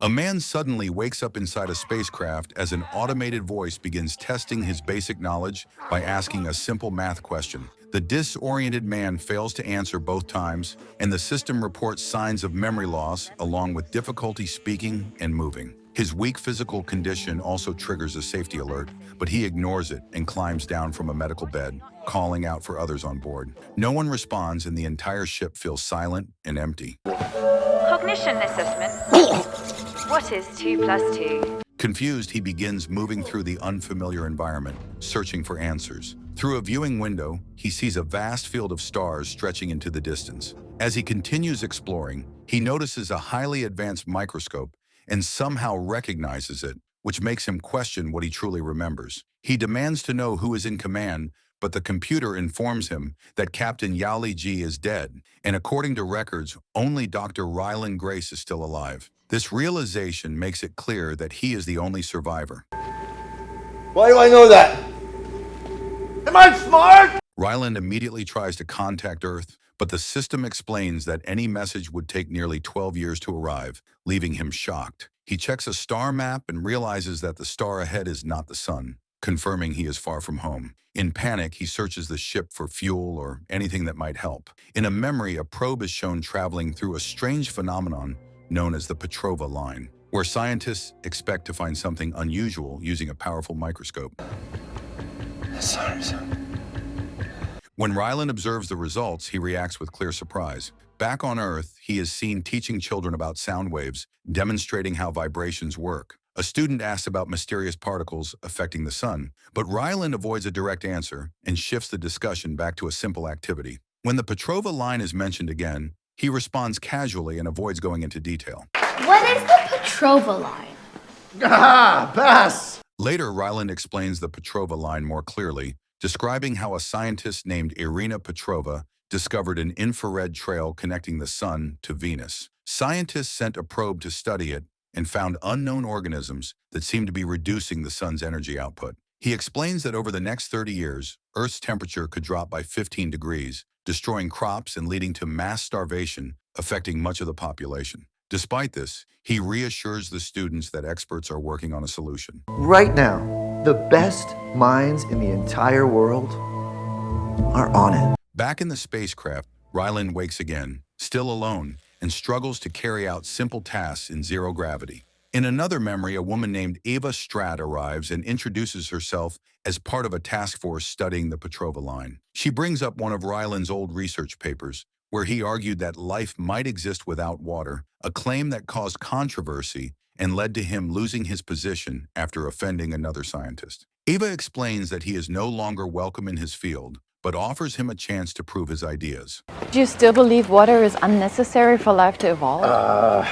A man suddenly wakes up inside a spacecraft as an automated voice begins testing his basic knowledge by asking a simple math question. The disoriented man fails to answer both times, and the system reports signs of memory loss along with difficulty speaking and moving. His weak physical condition also triggers a safety alert, but he ignores it and climbs down from a medical bed, calling out for others on board. No one responds, and the entire ship feels silent and empty. Cognition assessment. What is 2 plus 2? Confused, he begins moving through the unfamiliar environment, searching for answers. Through a viewing window, he sees a vast field of stars stretching into the distance. As he continues exploring, he notices a highly advanced microscope and somehow recognizes it, which makes him question what he truly remembers. He demands to know who is in command, but the computer informs him that Captain Yali Ji is dead, and according to records, only Dr. Ryland Grace is still alive. This realization makes it clear that he is the only survivor. Why do I know that? Am I smart? Ryland immediately tries to contact Earth, but the system explains that any message would take nearly 12 years to arrive, leaving him shocked. He checks a star map and realizes that the star ahead is not the sun, confirming he is far from home. In panic, he searches the ship for fuel or anything that might help. In a memory, a probe is shown traveling through a strange phenomenon known as the Petrova line, where scientists expect to find something unusual using a powerful microscope. When Ryland observes the results, he reacts with clear surprise. Back on Earth, he is seen teaching children about sound waves, demonstrating how vibrations work. A student asks about mysterious particles affecting the sun, but Ryland avoids a direct answer and shifts the discussion back to a simple activity. When the Petrova line is mentioned again, he responds casually and avoids going into detail. What is the Petrova line? Ah, pass! Later, Ryland explains the Petrova line more clearly, describing how a scientist named Irina Petrova discovered an infrared trail connecting the sun to Venus. Scientists sent a probe to study it and found unknown organisms that seemed to be reducing the sun's energy output. He explains that over the next 30 years, Earth's temperature could drop by 15 degrees, destroying crops and leading to mass starvation, affecting much of the population. Despite this, he reassures the students that experts are working on a solution. Right now, the best minds in the entire world are on it. Back in the spacecraft, Ryland wakes again, still alone, and struggles to carry out simple tasks in zero gravity. In another memory, a woman named Eva Stratt arrives and introduces herself as part of a task force studying the Petrova line. She brings up one of Ryland's old research papers, where he argued that life might exist without water, a claim that caused controversy and led to him losing his position after offending another scientist. Eva explains that he is no longer welcome in his field, but offers him a chance to prove his ideas. Do you still believe water is unnecessary for life to evolve?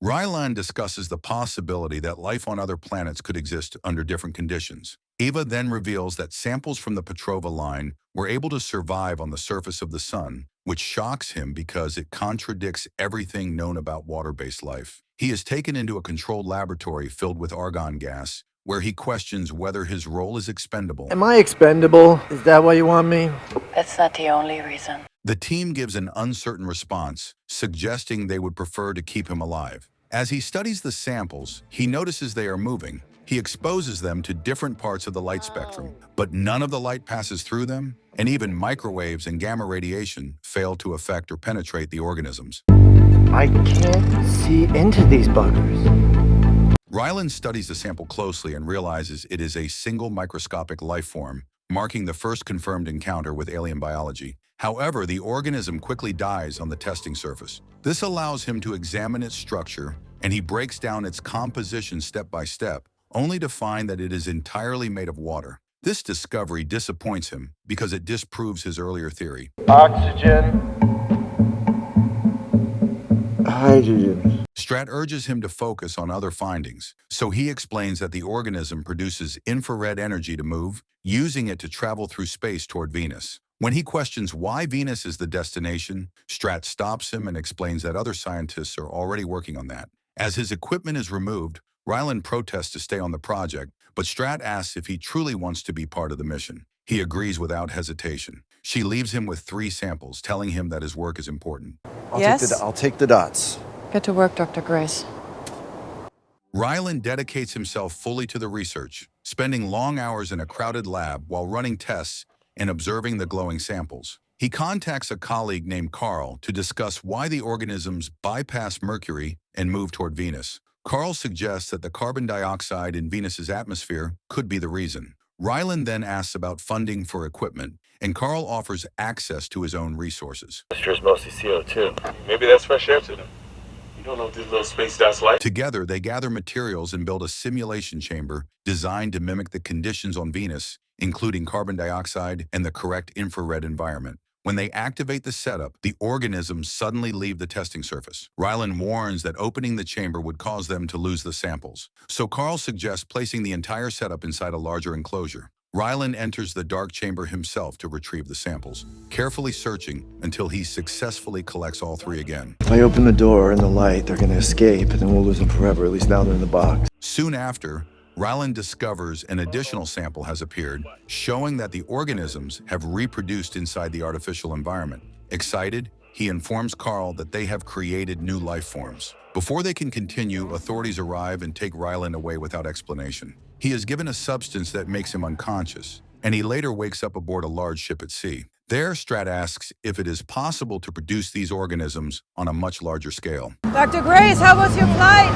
Ryland discusses the possibility that life on other planets could exist under different conditions. Eva then reveals that samples from the Petrova line were able to survive on the surface of the sun, which shocks him because it contradicts everything known about water-based life. He is taken into a controlled laboratory filled with argon gas, where he questions whether his role is expendable. Am I expendable? Is that why you want me? That's not the only reason. The team gives an uncertain response, suggesting they would prefer to keep him alive. As he studies the samples, he notices they are moving. He exposes them to different parts of the light spectrum, but none of the light passes through them, and even microwaves and gamma radiation fail to affect or penetrate the organisms. I can't see into these buggers. Ryland studies the sample closely and realizes it is a single microscopic life form, marking the first confirmed encounter with alien biology. However, the organism quickly dies on the testing surface. This allows him to examine its structure, and he breaks down its composition step by step, only to find that it is entirely made of water. This discovery disappoints him because it disproves his earlier theory. Oxygen. Hydrogen. Stratt urges him to focus on other findings, so he explains that the organism produces infrared energy to move, using it to travel through space toward Venus. When he questions why Venus is the destination, Stratt stops him and explains that other scientists are already working on that. As his equipment is removed, Ryland protests to stay on the project, but Stratt asks if he truly wants to be part of the mission. He agrees without hesitation. She leaves him with 3 samples, telling him that his work is important. Yes? I'll take the dots. Get to work, Dr. Grace. Rylan dedicates himself fully to the research, spending long hours in a crowded lab while running tests and observing the glowing samples. He contacts a colleague named Carl to discuss why the organisms bypass Mercury and move toward Venus. Carl suggests that the carbon dioxide in Venus's atmosphere could be the reason. Rylan then asks about funding for equipment, and Carl offers access to his own resources. Atmosphere is mostly CO2. Maybe that's fresh air to them. You don't know what this little space dot's like. Together, they gather materials and build a simulation chamber designed to mimic the conditions on Venus, including carbon dioxide and the correct infrared environment. When they activate the setup, the organisms suddenly leave the testing surface. Rylan warns that opening the chamber would cause them to lose the samples. So Carl suggests placing the entire setup inside a larger enclosure. Rylan enters the dark chamber himself to retrieve the samples, carefully searching until he successfully collects all three again. If I open the door in the light, they're gonna escape, and then we'll lose them forever. At least now they're in the box. Soon after, Rylan discovers an additional sample has appeared, showing that the organisms have reproduced inside the artificial environment. Excited, he informs Carl that they have created new life forms. Before they can continue, authorities arrive and take Rylan away without explanation. He is given a substance that makes him unconscious, and he later wakes up aboard a large ship at sea. There, Strat asks if it is possible to produce these organisms on a much larger scale. Dr. Grace, how was your flight?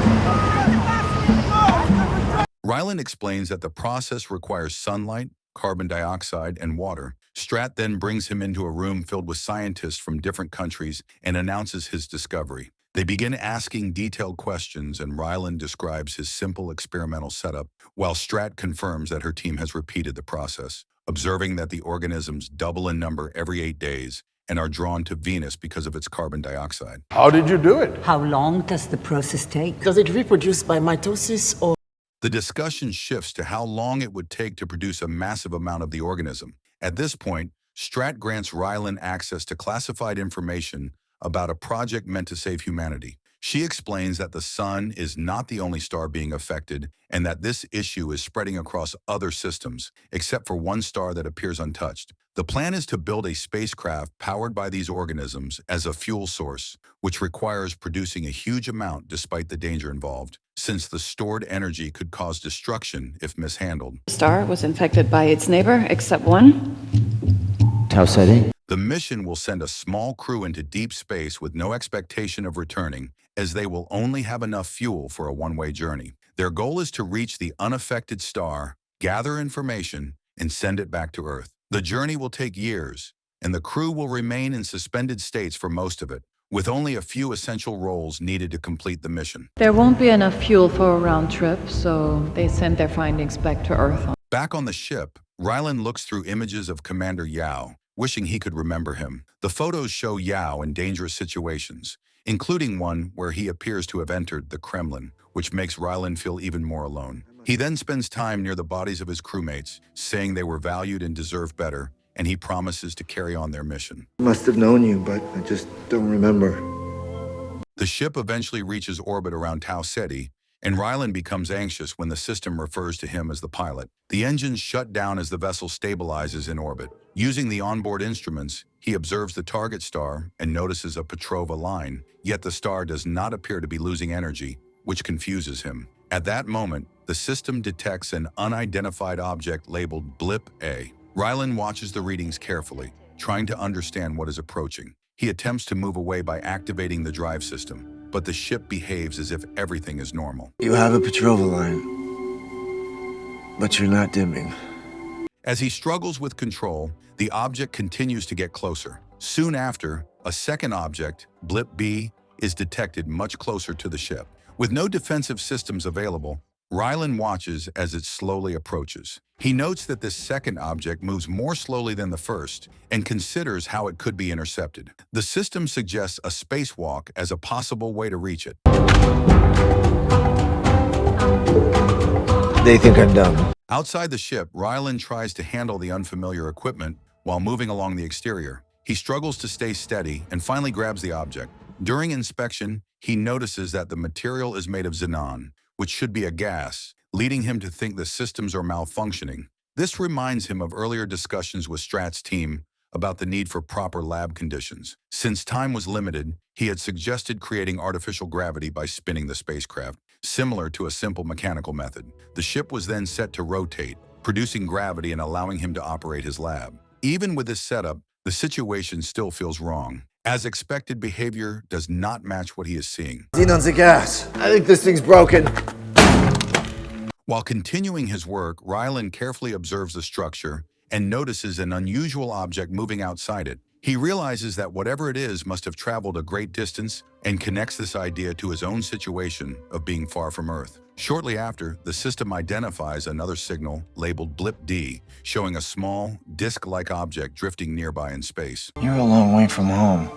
Rylan explains that the process requires sunlight, carbon dioxide, and water. Strat then brings him into a room filled with scientists from different countries and announces his discovery. They begin asking detailed questions, and Rylan describes his simple experimental setup, while Strat confirms that her team has repeated the process, observing that the organisms double in number every 8 days and are drawn to Venus because of its carbon dioxide. How did you do it? How long does the process take? Does it reproduce by mitosis or? The discussion shifts to how long it would take to produce a massive amount of the organism. At this point, Strat grants Rylan access to classified information about a project meant to save humanity. She explains that the sun is not the only star being affected and that this issue is spreading across other systems, except for one star that appears untouched. The plan is to build a spacecraft powered by these organisms as a fuel source, which requires producing a huge amount despite the danger involved, since the stored energy could cause destruction if mishandled. The star was infected by its neighbor, except one. Tau setting? The mission will send a small crew into deep space with no expectation of returning, as they will only have enough fuel for a one-way journey. Their goal is to reach the unaffected star, gather information, and send it back to Earth. The journey will take years, and the crew will remain in suspended states for most of it, with only a few essential roles needed to complete the mission. There won't be enough fuel for a round trip, so they sent their findings back to Earth. Back on the ship, Rylan looks through images of Commander Yao, wishing he could remember him. The photos show Yao in dangerous situations, including one where he appears to have entered the Kremlin, which makes Rylan feel even more alone. He then spends time near the bodies of his crewmates, saying they were valued and deserved better, and he promises to carry on their mission. Must have known you, but I just don't remember. The ship eventually reaches orbit around Tau Ceti, and Rylan becomes anxious when the system refers to him as the pilot. The engines shut down as the vessel stabilizes in orbit. Using the onboard instruments, he observes the target star and notices a Petrova line, yet the star does not appear to be losing energy, which confuses him. At that moment, the system detects an unidentified object labeled Blip A. Rylan watches the readings carefully, trying to understand what is approaching. He attempts to move away by activating the drive system, but the ship behaves as if everything is normal. You have a Petrova line, but you're not dimming. As he struggles with control, the object continues to get closer. Soon after, a second object, Blip B, is detected much closer to the ship. With no defensive systems available, Rylan watches as it slowly approaches. He notes that this second object moves more slowly than the first and considers how it could be intercepted. The system suggests a spacewalk as a possible way to reach it. They think I'm dumb. Outside the ship, Rylan tries to handle the unfamiliar equipment while moving along the exterior. He struggles to stay steady and finally grabs the object. During inspection, he notices that the material is made of xenon, which should be a gas, leading him to think the systems are malfunctioning. This reminds him of earlier discussions with Strat's team about the need for proper lab conditions. Since time was limited, he had suggested creating artificial gravity by spinning the spacecraft. similar to a simple mechanical method. The ship was then set to rotate, producing gravity and allowing him to operate his lab. Even with this setup, the situation still feels wrong. As expected, behavior does not match what he is seeing. Xenon's a gas. I think this thing's broken. While continuing his work, Rylan carefully observes the structure and notices an unusual object moving outside it. He realizes that whatever it is must have traveled a great distance and connects this idea to his own situation of being far from Earth. Shortly after, the system identifies another signal labeled Blip D, showing a small, disc-like object drifting nearby in space. You're a long way from home.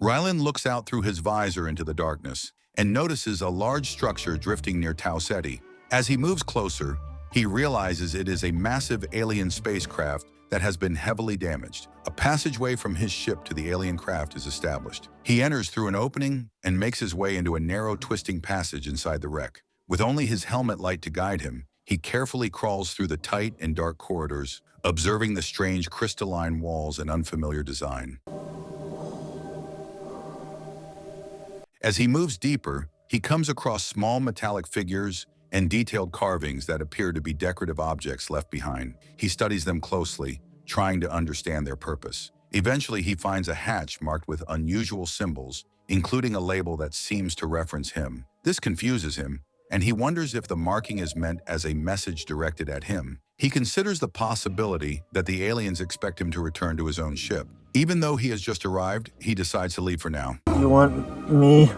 Rylan looks out through his visor into the darkness and notices a large structure drifting near Tau Ceti. As he moves closer, he realizes it is a massive alien spacecraft that has been heavily damaged. A passageway from his ship to the alien craft is established. He enters through an opening and makes his way into a narrow, twisting passage inside the wreck. With only his helmet light to guide him, he carefully crawls through the tight and dark corridors, observing the strange crystalline walls and unfamiliar design. As he moves deeper, he comes across small metallic figures and detailed carvings that appear to be decorative objects left behind. He studies them closely, trying to understand their purpose. Eventually, he finds a hatch marked with unusual symbols, including a label that seems to reference him. This confuses him, and he wonders if the marking is meant as a message directed at him. He considers the possibility that the aliens expect him to return to his own ship. Even though he has just arrived, he decides to leave for now. You want me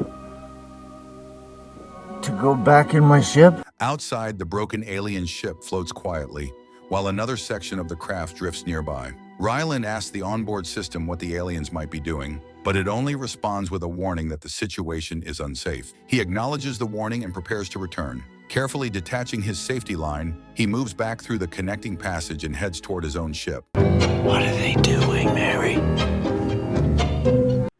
to go back in my ship? Outside, the broken alien ship floats quietly, while another section of the craft drifts nearby. Rylan asks the onboard system what the aliens might be doing, but it only responds with a warning that the situation is unsafe. He acknowledges the warning and prepares to return. Carefully detaching his safety line, he moves back through the connecting passage and heads toward his own ship. What are they doing, Mary?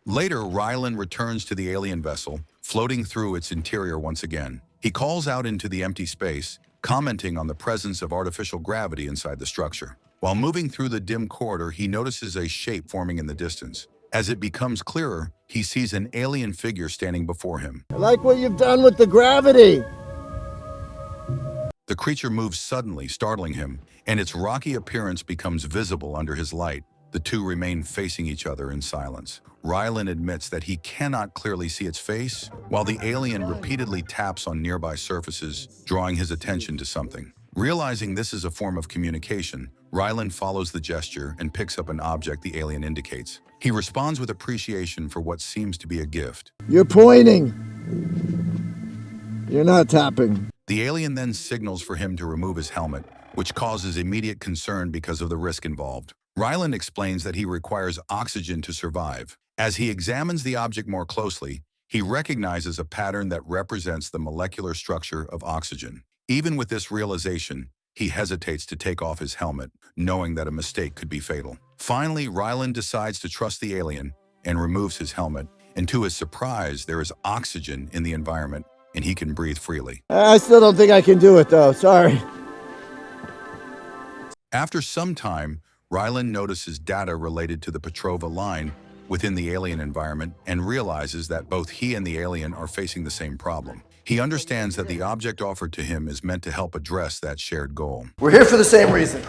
Later, Rylan returns to the alien vessel, floating through its interior once again. He calls out into the empty space, commenting on the presence of artificial gravity inside the structure. While moving through the dim corridor, he notices a shape forming in the distance. As it becomes clearer, he sees an alien figure standing before him. I like what you've done with the gravity. The creature moves suddenly, startling him, and its rocky appearance becomes visible under his light. The two remain facing each other in silence. Rylan admits that he cannot clearly see its face, while the alien repeatedly taps on nearby surfaces, drawing his attention to something. Realizing this is a form of communication, Rylan follows the gesture and picks up an object the alien indicates. He responds with appreciation for what seems to be a gift. You're pointing. You're not tapping. The alien then signals for him to remove his helmet, which causes immediate concern because of the risk involved. Rylan explains that he requires oxygen to survive. As he examines the object more closely, he recognizes a pattern that represents the molecular structure of oxygen. Even with this realization, he hesitates to take off his helmet, knowing that a mistake could be fatal. Finally, Rylan decides to trust the alien and removes his helmet, and to his surprise, there is oxygen in the environment, and he can breathe freely. I still don't think I can do it, though. Sorry. After some time, Rylan notices data related to the Petrova line within the alien environment and realizes that both he and the alien are facing the same problem. He understands that the object offered to him is meant to help address that shared goal. We're here for the same reason.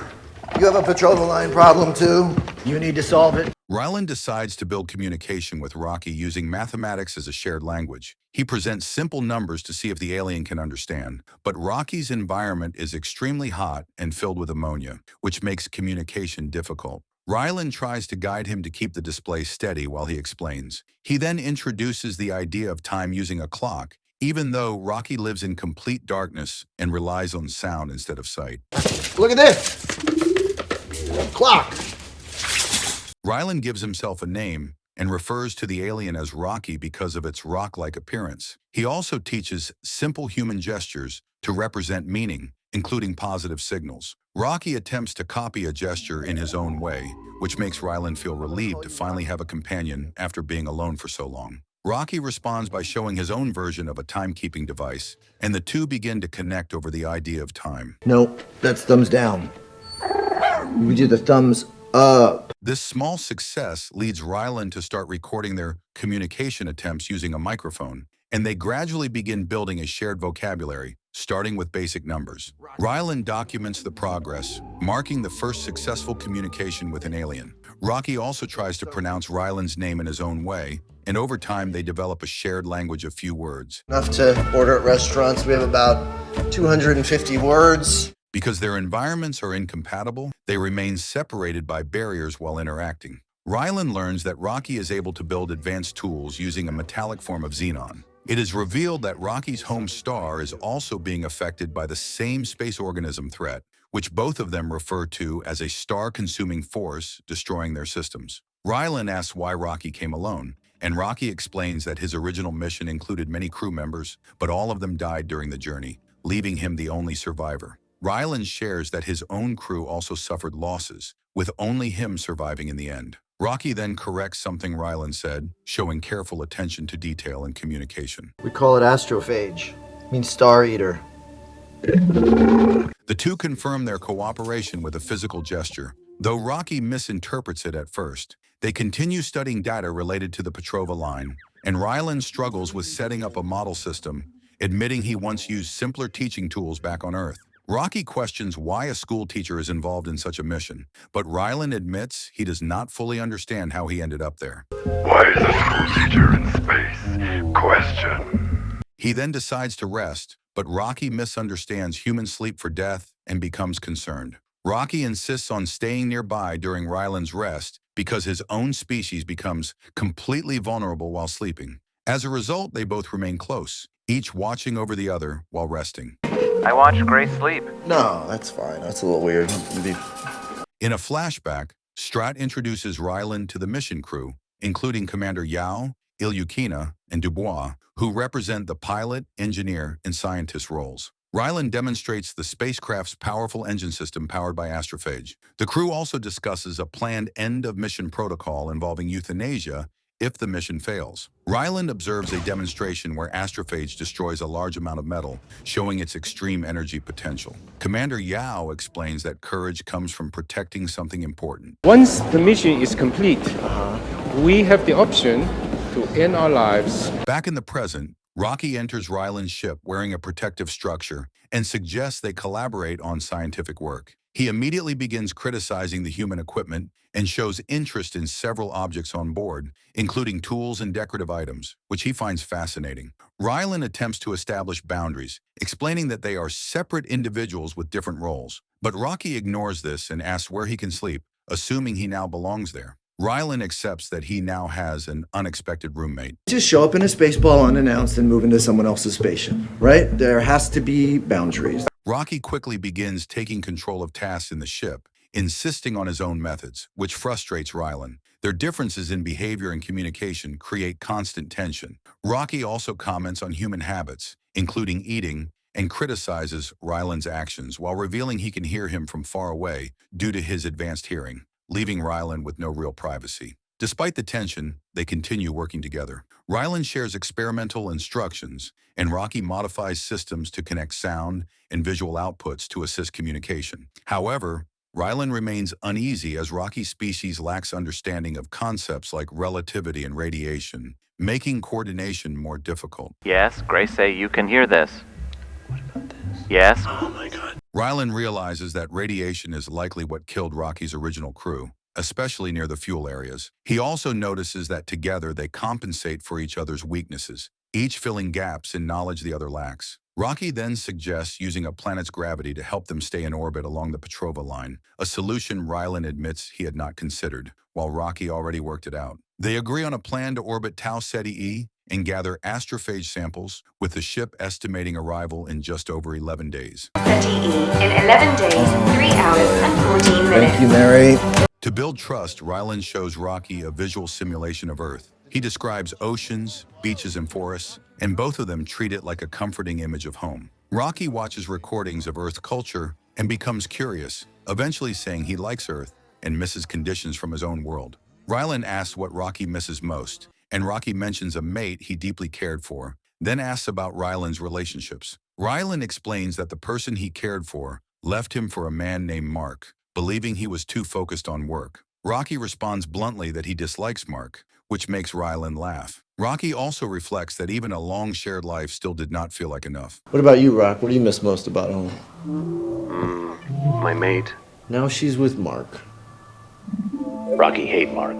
You have a Petrova line problem too. You need to solve it. Rylan decides to build communication with Rocky using mathematics as a shared language. He presents simple numbers to see if the alien can understand, but Rocky's environment is extremely hot and filled with ammonia, which makes communication difficult. Rylan tries to guide him to keep the display steady while he explains. He then introduces the idea of time using a clock, even though Rocky lives in complete darkness and relies on sound instead of sight. Look at this. Clock. Rylan gives himself a name and refers to the alien as Rocky because of its rock-like appearance. He also teaches simple human gestures to represent meaning, including positive signals. Rocky attempts to copy a gesture in his own way, which makes Rylan feel relieved to finally have a companion after being alone for so long. Rocky responds by showing his own version of a timekeeping device, and the two begin to connect over the idea of time. Nope, that's thumbs down. We do the thumbs up. This small success leads Rylan to start recording their communication attempts using a microphone, and they gradually begin building a shared vocabulary, starting with basic numbers. Rylan documents the progress, marking the first successful communication with an alien. Rocky also tries to pronounce Rylan's name in his own way, and over time they develop a shared language of few words. Enough to order at restaurants. We have about 250 words. Because their environments are incompatible, they remain separated by barriers while interacting. Rylan learns that Rocky is able to build advanced tools using a metallic form of xenon. It is revealed that Rocky's home star is also being affected by the same space organism threat, which both of them refer to as a star-consuming force destroying their systems. Rylan asks why Rocky came alone, and Rocky explains that his original mission included many crew members, but all of them died during the journey, leaving him the only survivor. Rylan shares that his own crew also suffered losses, with only him surviving in the end. Rocky then corrects something Rylan said, showing careful attention to detail and communication. We call it astrophage. It means star eater. The two confirm their cooperation with a physical gesture, though Rocky misinterprets it at first. They continue studying data related to the Petrova line, and Rylan struggles with setting up a model system, admitting he once used simpler teaching tools back on Earth. Rocky questions why a school teacher is involved in such a mission, but Rylan admits he does not fully understand how he ended up there. Why is a school teacher in space? Question. He then decides to rest, but Rocky misunderstands human sleep for death and becomes concerned. Rocky insists on staying nearby during Rylan's rest because his own species becomes completely vulnerable while sleeping. As a result, they both remain close, each watching over the other while resting. I watched Grace sleep. No, that's fine. That's a little weird. In a flashback, Strat introduces Rylan to the mission crew, including Commander Yao, Ilyukina, and Dubois, who represent the pilot, engineer, and scientist roles. Rylan demonstrates the spacecraft's powerful engine system powered by astrophage. The crew also discusses a planned end-of-mission protocol involving euthanasia if the mission fails. Rylan observes a demonstration where astrophage destroys a large amount of metal, showing its extreme energy potential. Commander Yao explains that courage comes from protecting something important. Once the mission is complete, we have the option to end our lives. Back in the present, Rocky enters Rylan's ship wearing a protective structure and suggests they collaborate on scientific work. He immediately begins criticizing the human equipment and shows interest in several objects on board, including tools and decorative items, which he finds fascinating. Rylan attempts to establish boundaries, explaining that they are separate individuals with different roles. But Rocky ignores this and asks where he can sleep, assuming he now belongs there. Rylan accepts that he now has an unexpected roommate. Just show up in a space ball unannounced and move into someone else's spaceship, right? There has to be boundaries. Rocky quickly begins taking control of tasks in the ship, insisting on his own methods, which frustrates Rylan. Their differences in behavior and communication create constant tension. Rocky also comments on human habits, including eating, and criticizes Rylan's actions while revealing he can hear him from far away due to his advanced hearing, leaving Rylan with no real privacy. Despite the tension, they continue working together. Rylan shares experimental instructions, and Rocky modifies systems to connect sound and visual outputs to assist communication. However, Rylan remains uneasy as Rocky's species lacks understanding of concepts like relativity and radiation, making coordination more difficult. Yes, Grace say you can hear this. What about this? Yes. Oh my god. Rylan realizes that radiation is likely what killed Rocky's original crew, especially near the fuel areas. He also notices that together they compensate for each other's weaknesses, each filling gaps in knowledge the other lacks. Rocky then suggests using a planet's gravity to help them stay in orbit along the Petrova line, a solution Rylan admits he had not considered, while Rocky already worked it out. They agree on a plan to orbit Tau Ceti E and gather astrophage samples, with the ship estimating arrival in just over 11 days. Ceti E in 11 days, 3 hours and 14 minutes. Thank you, Mary. To build trust, Rylan shows Rocky a visual simulation of Earth. He describes oceans, beaches, and forests, and both of them treat it like a comforting image of home. Rocky watches recordings of Earth culture and becomes curious, eventually saying he likes Earth and misses conditions from his own world. Rylan asks what Rocky misses most, and Rocky mentions a mate he deeply cared for, then asks about Rylan's relationships. Rylan explains that the person he cared for left him for a man named Mark, believing he was too focused on work. Rocky responds bluntly that he dislikes Mark, which makes Rylan laugh. Rocky also reflects that even a long shared life still did not feel like enough. What about you, Rock? What do you miss most about home? My mate. Now she's with Mark. Rocky hate Mark.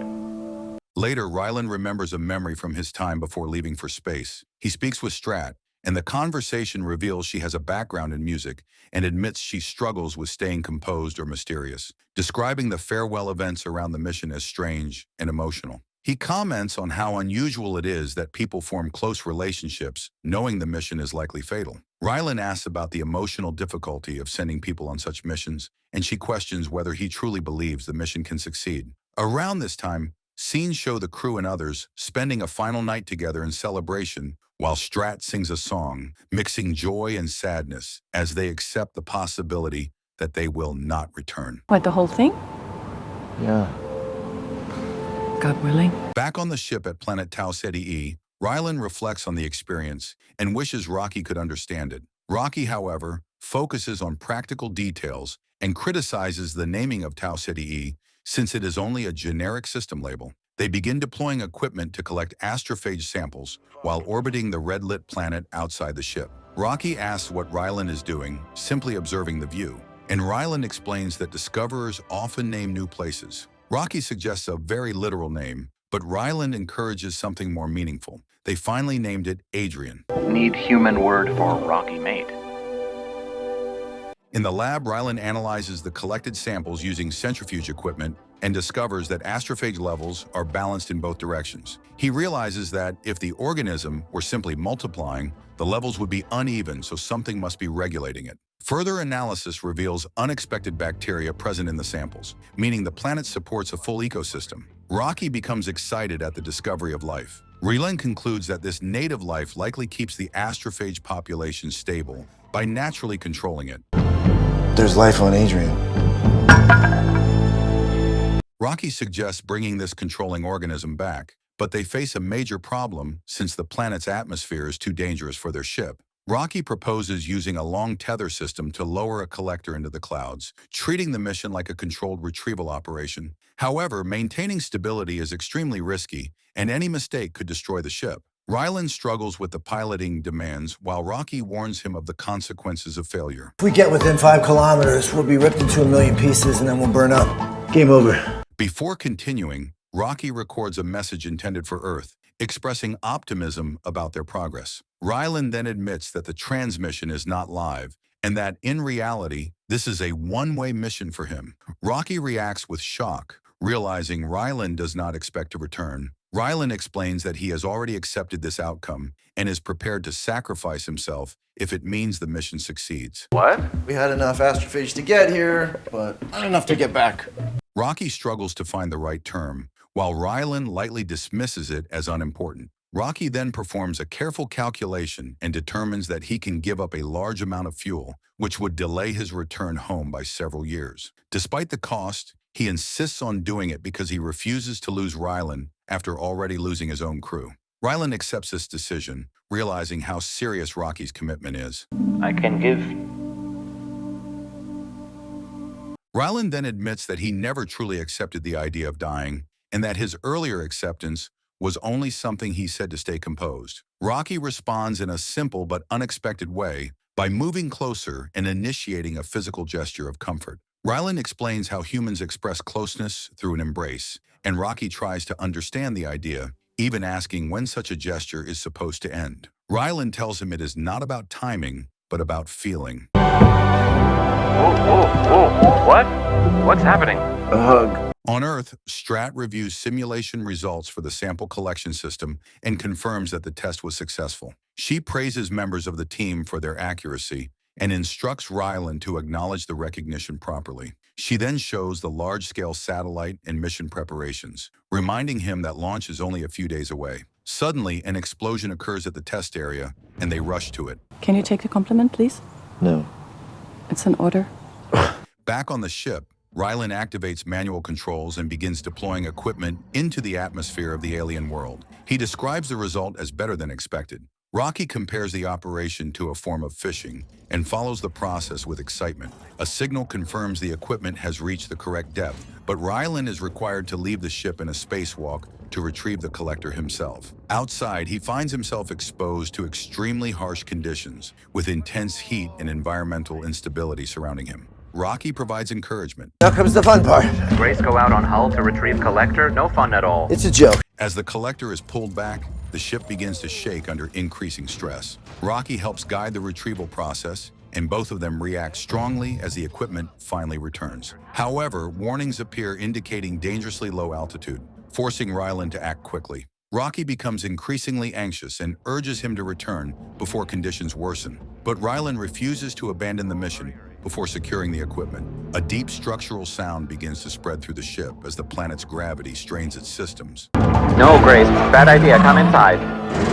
Later, Rylan remembers a memory from his time before leaving for space. He speaks with Strat, and the conversation reveals she has a background in music and admits she struggles with staying composed or mysterious, describing the farewell events around the mission as strange and emotional. He comments on how unusual it is that people form close relationships, knowing the mission is likely fatal. Rylan asks about the emotional difficulty of sending people on such missions, and she questions whether he truly believes the mission can succeed. Around this time, scenes show the crew and others spending a final night together in celebration while Strat sings a song, mixing joy and sadness as they accept the possibility that they will not return. What, the whole thing? Yeah. God willing. Back on the ship at planet Tau Ceti E, Rylan reflects on the experience and wishes Rocky could understand it. Rocky, however, focuses on practical details and criticizes the naming of Tau Ceti E since it is only a generic system label. They begin deploying equipment to collect astrophage samples while orbiting the red-lit planet outside the ship. Rocky asks what Rylan is doing, simply observing the view, and Rylan explains that discoverers often name new places. Rocky suggests a very literal name, but Rylan encourages something more meaningful. They finally named it Adrian. Need human word for Rocky mate. In the lab, Rylan analyzes the collected samples using centrifuge equipment and discovers that astrophage levels are balanced in both directions. He realizes that if the organism were simply multiplying, the levels would be uneven, so something must be regulating it. Further analysis reveals unexpected bacteria present in the samples, meaning the planet supports a full ecosystem. Rocky becomes excited at the discovery of life. Rylan concludes that this native life likely keeps the astrophage population stable by naturally controlling it. There's life on Adrian. Rocky suggests bringing this controlling organism back, but they face a major problem since the planet's atmosphere is too dangerous for their ship. Rocky proposes using a long tether system to lower a collector into the clouds, treating the mission like a controlled retrieval operation. However, maintaining stability is extremely risky, and any mistake could destroy the ship. Rylan struggles with the piloting demands, while Rocky warns him of the consequences of failure. If we get within 5 kilometers, we'll be ripped into a million pieces and then we'll burn up. Game over. Before continuing, Rocky records a message intended for Earth, expressing optimism about their progress. Rylan then admits that the transmission is not live, and that in reality, this is a one-way mission for him. Rocky reacts with shock, realizing Rylan does not expect to return. Rylan explains that he has already accepted this outcome and is prepared to sacrifice himself if it means the mission succeeds. What? We had enough astrophage to get here, but not enough to get back. Rocky struggles to find the right term, while Rylan lightly dismisses it as unimportant. Rocky then performs a careful calculation and determines that he can give up a large amount of fuel, which would delay his return home by several years. Despite the cost, he insists on doing it because he refuses to lose Rylan after already losing his own crew. Rylan accepts this decision, realizing how serious Rocky's commitment is. I can give. Rylan then admits that he never truly accepted the idea of dying, and that his earlier acceptance was only something he said to stay composed. Rocky responds in a simple but unexpected way by moving closer and initiating a physical gesture of comfort. Rylan explains how humans express closeness through an embrace, and Rocky tries to understand the idea, even asking when such a gesture is supposed to end. Rylan tells him it is not about timing, but about feeling. Whoa, whoa, whoa. What? What's happening? A hug. On Earth, Strat reviews simulation results for the sample collection system and confirms that the test was successful. She praises members of the team for their accuracy and instructs Rylan to acknowledge the recognition properly. She then shows the large-scale satellite and mission preparations, reminding him that launch is only a few days away. Suddenly, an explosion occurs at the test area, and they rush to it. Can you take the compliment, please? No. It's an order. Back on the ship, Rylan activates manual controls and begins deploying equipment into the atmosphere of the alien world. He describes the result as better than expected. Rocky compares the operation to a form of fishing and follows the process with excitement. A signal confirms the equipment has reached the correct depth, but Rylan is required to leave the ship in a spacewalk to retrieve the collector himself. Outside, he finds himself exposed to extremely harsh conditions, with intense heat and environmental instability surrounding him. Rocky provides encouragement. Now comes the fun part. Grace go out on hull to retrieve collector? No fun at all. It's a joke. As the collector is pulled back, the ship begins to shake under increasing stress. Rocky helps guide the retrieval process, and both of them react strongly as the equipment finally returns. However, warnings appear indicating dangerously low altitude, forcing Rylan to act quickly. Rocky becomes increasingly anxious and urges him to return before conditions worsen. But Rylan refuses to abandon the mission before securing the equipment. A deep structural sound begins to spread through the ship as the planet's gravity strains its systems. No, Grace. Bad idea. Come inside.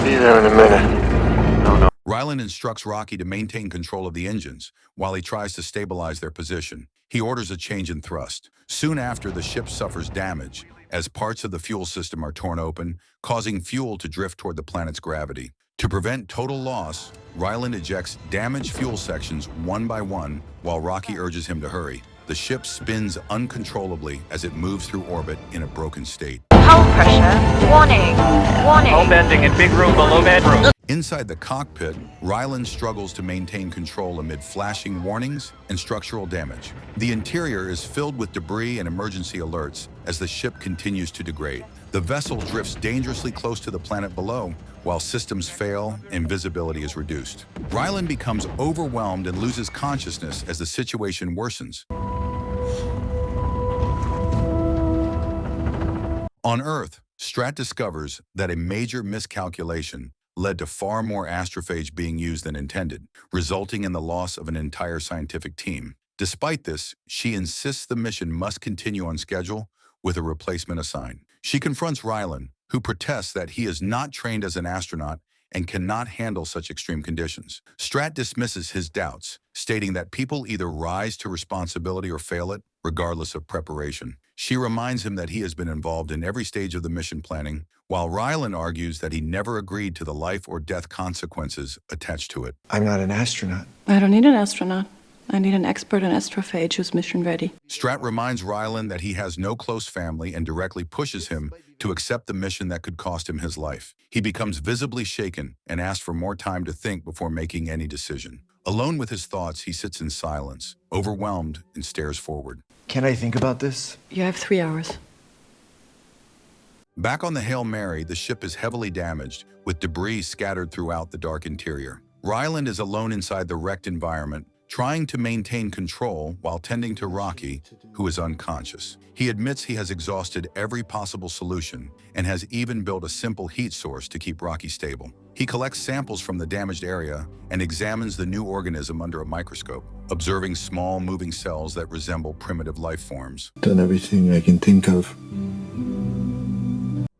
Be there in a minute. No. Rylan instructs Rocky to maintain control of the engines while he tries to stabilize their position. He orders a change in thrust. Soon after, the ship suffers damage as parts of the fuel system are torn open, causing fuel to drift toward the planet's gravity. To prevent total loss, Rylan ejects damaged fuel sections one by one while Rocky urges him to hurry. The ship spins uncontrollably as it moves through orbit in a broken state. Hull pressure. Warning. Warning. Hull bending in big room below bedroom. Inside the cockpit, Rylan struggles to maintain control amid flashing warnings and structural damage. The interior is filled with debris and emergency alerts as the ship continues to degrade. The vessel drifts dangerously close to the planet below, while systems fail and visibility is reduced. Rylan becomes overwhelmed and loses consciousness as the situation worsens. On Earth, Strat discovers that a major miscalculation led to far more astrophage being used than intended, resulting in the loss of an entire scientific team. Despite this, she insists the mission must continue on schedule with a replacement assigned. She confronts Rylan, who protests that he is not trained as an astronaut and cannot handle such extreme conditions. Strat dismisses his doubts, stating that people either rise to responsibility or fail it, regardless of preparation. She reminds him that he has been involved in every stage of the mission planning, while Rylan argues that he never agreed to the life or death consequences attached to it. I'm not an astronaut. I don't need an astronaut. I need an expert in astrophage who's mission ready. Strat reminds Rylan that he has no close family and directly pushes him to accept the mission that could cost him his life. He becomes visibly shaken and asks for more time to think before making any decision. Alone with his thoughts, he sits in silence, overwhelmed, and stares forward. Can I think about this? You have 3 hours. Back on the Hail Mary, the ship is heavily damaged, with debris scattered throughout the dark interior. Ryland is alone inside the wrecked environment, trying to maintain control while tending to Rocky, who is unconscious. He admits he has exhausted every possible solution and has even built a simple heat source to keep Rocky stable. He collects samples from the damaged area and examines the new organism under a microscope, observing small moving cells that resemble primitive life forms. Done everything I can think of.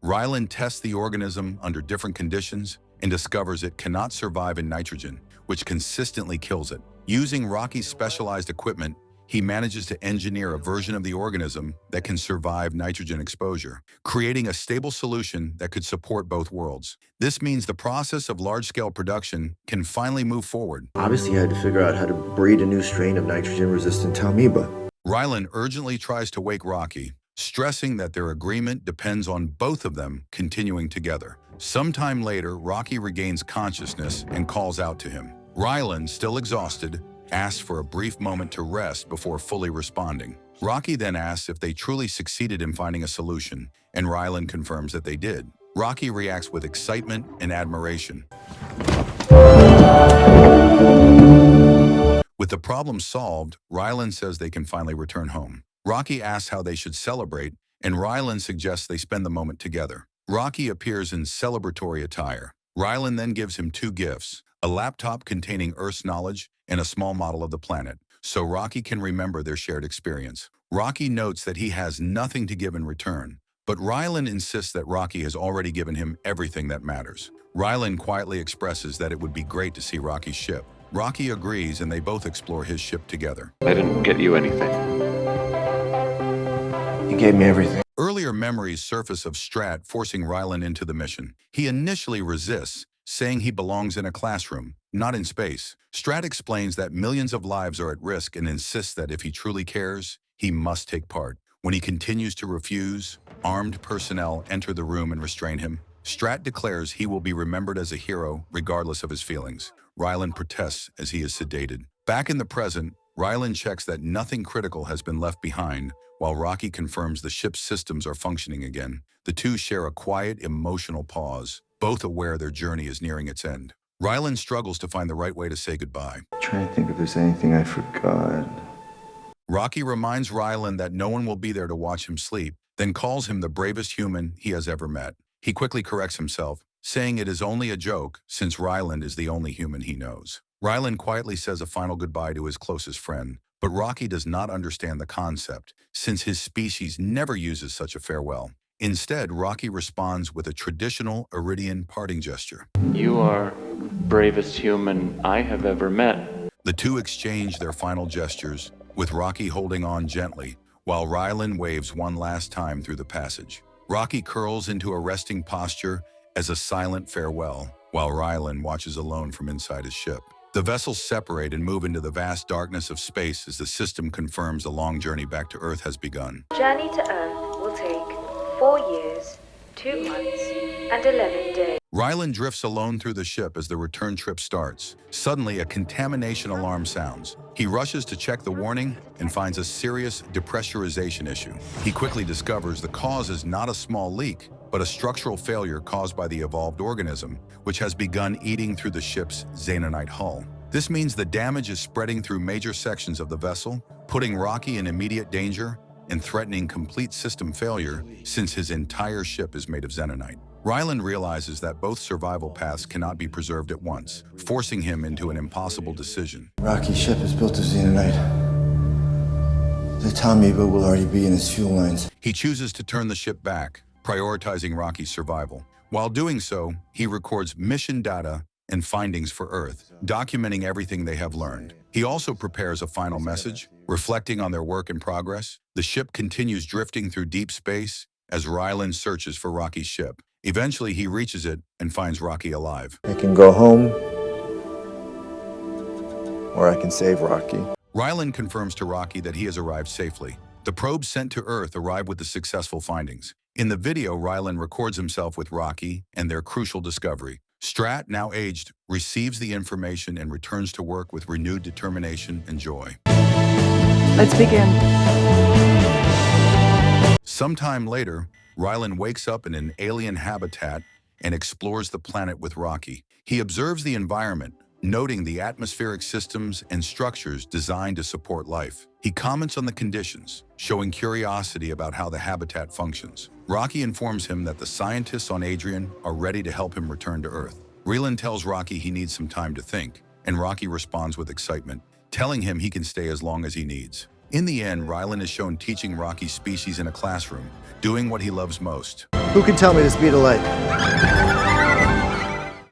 Rylan tests the organism under different conditions and discovers it cannot survive in nitrogen, which consistently kills it. Using Rocky's specialized equipment, he manages to engineer a version of the organism that can survive nitrogen exposure, creating a stable solution that could support both worlds. This means the process of large-scale production can finally move forward. Obviously, I had to figure out how to breed a new strain of nitrogen-resistant amoeba. Rylan urgently tries to wake Rocky, stressing that their agreement depends on both of them continuing together. Sometime later, Rocky regains consciousness and calls out to him. Rylan, still exhausted, asks for a brief moment to rest before fully responding. Rocky then asks if they truly succeeded in finding a solution, and Rylan confirms that they did. Rocky reacts with excitement and admiration. With the problem solved, Rylan says they can finally return home. Rocky asks how they should celebrate, and Rylan suggests they spend the moment together. Rocky appears in celebratory attire. Rylan then gives him 2 gifts, a laptop containing Earth's knowledge and a small model of the planet, so Rocky can remember their shared experience. Rocky notes that he has nothing to give in return, but Rylan insists that Rocky has already given him everything that matters. Rylan quietly expresses that it would be great to see Rocky's ship. Rocky agrees and they both explore his ship together. I didn't get you anything. You gave me everything. Earlier memories surface of Strat forcing Rylan into the mission. He initially resists, saying he belongs in a classroom, not in space. Strat explains that millions of lives are at risk and insists that if he truly cares, he must take part. When he continues to refuse, armed personnel enter the room and restrain him. Strat declares he will be remembered as a hero regardless of his feelings. Rylan protests as he is sedated. Back in the present, Rylan checks that nothing critical has been left behind, while Rocky confirms the ship's systems are functioning again. The two share a quiet, emotional pause, both aware their journey is nearing its end. Rylan struggles to find the right way to say goodbye. Trying to think if there's anything I forgot. Rocky reminds Rylan that no one will be there to watch him sleep, then calls him the bravest human he has ever met. He quickly corrects himself, saying it is only a joke since Rylan is the only human he knows. Rylan quietly says a final goodbye to his closest friend, but Rocky does not understand the concept, since his species never uses such a farewell. Instead, Rocky responds with a traditional Iridian parting gesture. You are bravest human I have ever met. The two exchange their final gestures, with Rocky holding on gently, while Rylan waves one last time through the passage. Rocky curls into a resting posture as a silent farewell, while Rylan watches alone from inside his ship. The vessels separate and move into the vast darkness of space as the system confirms the long journey back to Earth has begun. Journey to Earth will take 4 years, 2 months, and 11 days. Rylan drifts alone through the ship as the return trip starts. Suddenly, a contamination alarm sounds. He rushes to check the warning and finds a serious depressurization issue. He quickly discovers the cause is not a small leak, but a structural failure caused by the evolved organism, which has begun eating through the ship's xenonite hull. This means the damage is spreading through major sections of the vessel, putting Rocky in immediate danger and threatening complete system failure since his entire ship is made of xenonite. Rylan realizes that both survival paths cannot be preserved at once, forcing him into an impossible decision. Rocky's ship is built of xenonite. The Tommy-boat will already be in its fuel lines. He chooses to turn the ship back, prioritizing Rocky's survival. While doing so, he records mission data and findings for Earth, documenting everything they have learned. He also prepares a final message, reflecting on their work in progress. The ship continues drifting through deep space as Rylan searches for Rocky's ship. Eventually, he reaches it and finds Rocky alive. I can go home, or I can save Rocky. Rylan confirms to Rocky that he has arrived safely. The probes sent to Earth arrive with the successful findings. In the video, Rylan records himself with Rocky and their crucial discovery. Strat, now aged, receives the information and returns to work with renewed determination and joy. Let's begin. Sometime later, Rylan wakes up in an alien habitat and explores the planet with Rocky. He observes the environment, noting the atmospheric systems and structures designed to support life. He comments on the conditions, showing curiosity about how the habitat functions. Rocky informs him that the scientists on Adrian are ready to help him return to Earth. Rylan tells Rocky he needs some time to think, and Rocky responds with excitement, telling him he can stay as long as he needs. In the end, Rylan is shown teaching Rocky's species in a classroom, doing what he loves most. Who can tell me the speed of light?